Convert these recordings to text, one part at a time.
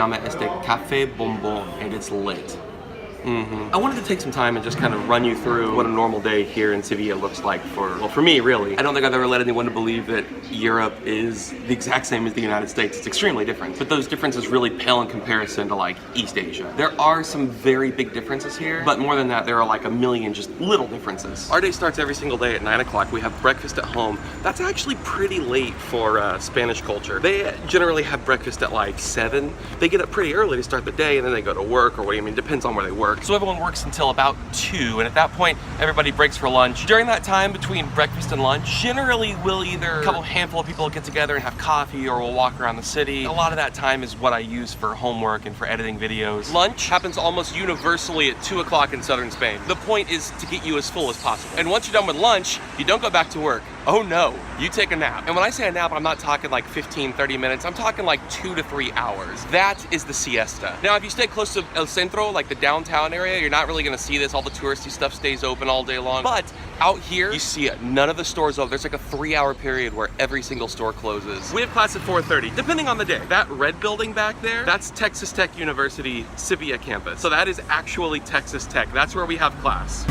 llama café bombón, and it's lit. I wanted to take some time and just kind of run you through what a normal day here in Seville looks like for me, really. I don't think I've ever led anyone to believe that Europe is the exact same as the United States. It's extremely different, but those differences really pale in comparison to like East Asia. There are some very big differences here, but more than that, there are like a million just little differences. Our day starts every single day at 9 o'clock. We have breakfast at home. That's actually pretty late for Spanish culture. They generally have breakfast at like 7. They get up pretty early to start the day, and then they go to work or what, I mean, depends on where they work. So everyone works until about 2, and at that point, everybody breaks for lunch. During that time between breakfast and lunch, generally we'll either a handful of people get together and have coffee, or we'll walk around the city. A lot of that time is what I use for homework and for editing videos. Lunch happens almost universally at 2 o'clock in southern Spain. The point is to get you as full as possible. And once you're done with lunch, you don't go back to work. Oh no, you take a nap. And when I say a nap, I'm not talking like 15, 30 minutes. I'm talking like 2 to 3 hours. That is the siesta. Now, if you stay close to El Centro, like the downtown area, you're not really gonna see this. All the touristy stuff stays open all day long. But out here, you see it. None of the stores open. There's like a 3-hour period where every single store closes. We have class at 4:30, depending on the day. That red building back there, that's Texas Tech University Sevilla campus. So that is actually Texas Tech. That's where we have class.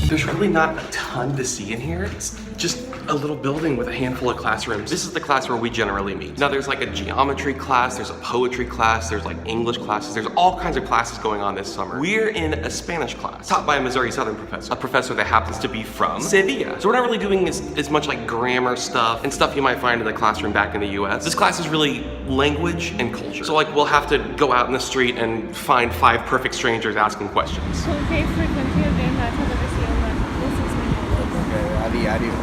There's really not a ton to see in here. It's just a little building with a handful of classrooms. This is the class where we generally meet. Now there's like a geometry class, there's a poetry class, there's like English classes, there's all kinds of classes going on this summer. We're in a Spanish class taught by a Missouri Southern professor, a professor that happens to be from Sevilla. So we're not really doing as much like grammar stuff and stuff you might find in the classroom back in the US. This class is really language and culture. So like we'll have to go out in the street and find 5 perfect strangers asking questions. A diario,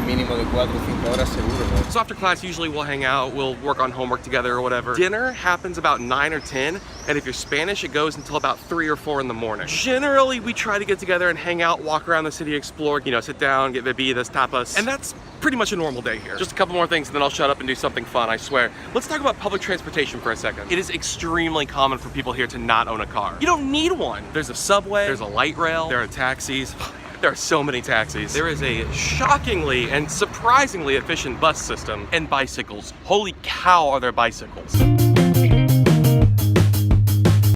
mínimo de 4 o 5 horas seguro, ¿no? So after class, usually we'll hang out, we'll work on homework together or whatever. Dinner happens about 9 or 10, and if you're Spanish, it goes until about 3 or 4 in the morning. Generally, we try to get together and hang out, walk around the city, explore, you know, sit down, get bebidas, tapas, and that's pretty much a normal day here. Just a couple more things and then I'll shut up and do something fun, I swear. Let's talk about public transportation for a second. It is extremely common for people here to not own a car. You don't need one. There's a subway, there's a light rail, there are taxis. There are so many taxis. There is a shockingly and surprisingly efficient bus system, and bicycles. Holy cow, are there bicycles.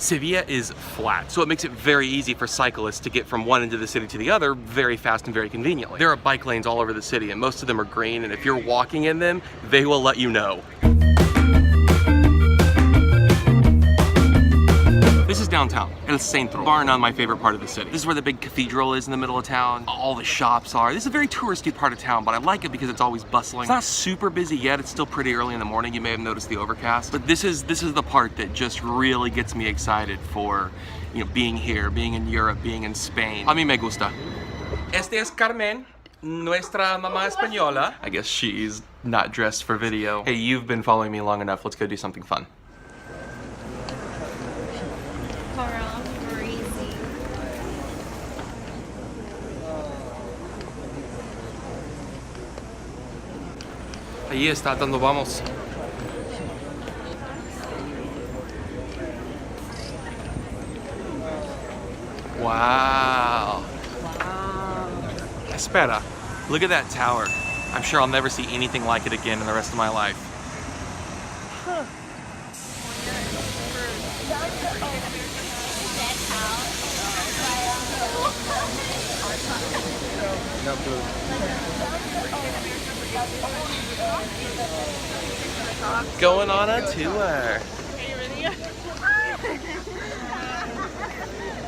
Sevilla is flat, so it makes it very easy for cyclists to get from one end of the city to the other very fast and very conveniently. There are bike lanes all over the city, and most of them are green, and if you're walking in them, they will let you know. This is downtown, El Centro, bar none my favorite part of the city. This is where the big cathedral is in the middle of town. All the shops are. This is a very touristy part of town, but I like it because it's always bustling. It's not super busy yet. It's still pretty early in the morning. You may have noticed the overcast, but this is the part that just really gets me excited for, you know, being here, being in Europe, being in Spain. A mí me gusta. Este es Carmen, nuestra mamá española. I guess she's not dressed for video. Hey, you've been following me long enough. Let's go do something fun. Ahí está, donde vamos. Wow. Espera, look at that tower. I'm sure I'll never see anything like it again in the rest of my life. Going on a tour.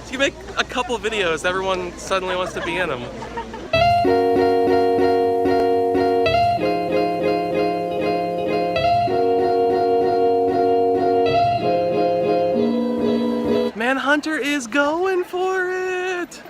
So you make a couple videos, everyone suddenly wants to be in them. Manhunter is going for it.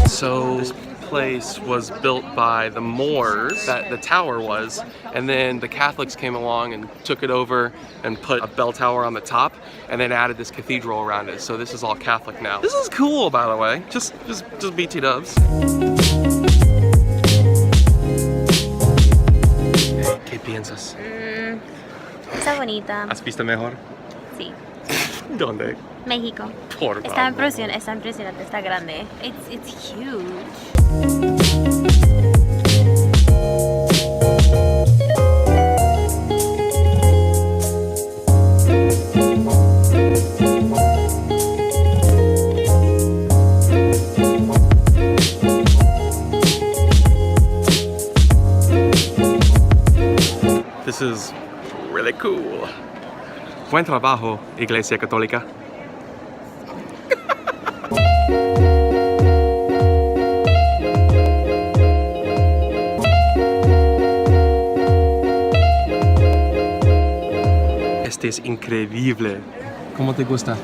So this place was built by the Moors, that the tower was, and then the Catholics came along and took it over and put a bell tower on the top, and then added this cathedral around it. So this is all Catholic now. This is cool, by the way. Just BT dubs. ¿Qué piensas? Está bonita. ¿Has visto mejor? Sí. ¿Dónde? México. Por Está favor. impresionante, está grande. It's huge. This is really cool. Buen trabajo, Iglesia Católica. Este es increíble. ¿Cómo te gusta?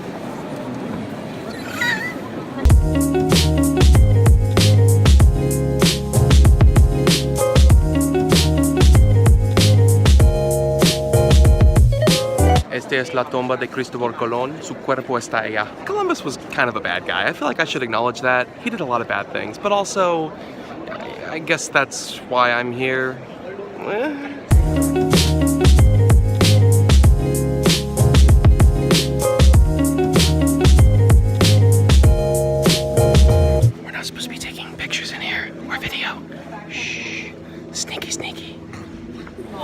Esta es la tumba de Cristóbal Colón. Su cuerpo está allá. Columbus was kind of a bad guy. I feel like I should acknowledge that. He did a lot of bad things, but also, I guess that's why I'm here. We're not supposed to be taking pictures in here or video. Shh. Sneaky, sneaky.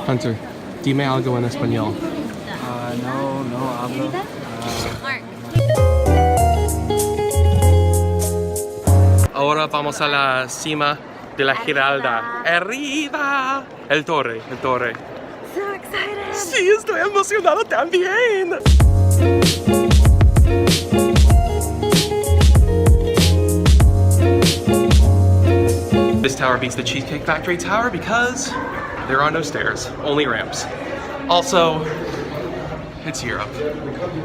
Hunter, dime algo en español. No hablo. Ahora vamos a la cima de la Giralda. ¡Arriba! El torre. So excited. Sí, estoy emocionado también. This tower beats the Cheesecake Factory tower because there are no stairs, only ramps. Also, it's Europe,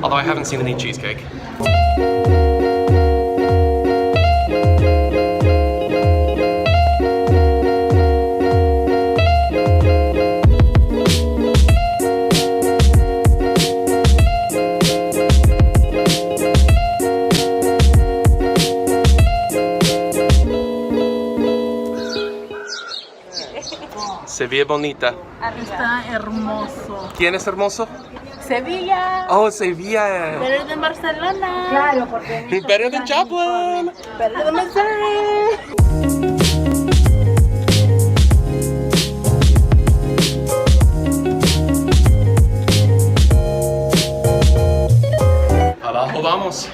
although I haven't seen any cheesecake. Sevilla bonita. Está hermoso. ¿Quién es hermoso? Sevilla. Oh, Sevilla. Better than Barcelona. Claro, porque Better than Joplin. Better than Missouri. Abajo vamos.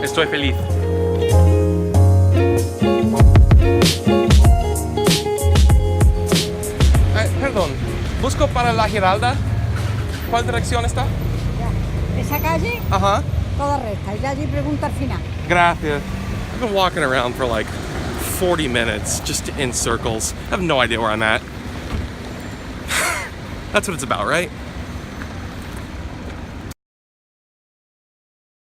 Estoy feliz. Perdón, busco para la Giralda. ¿Cuál dirección está? esa calle, Ajá. toda recta. Y allí pregunta al final. Gracias. I've been walking around for like 40 minutes, just in circles. I have no idea where I'm at. That's what it's about, right?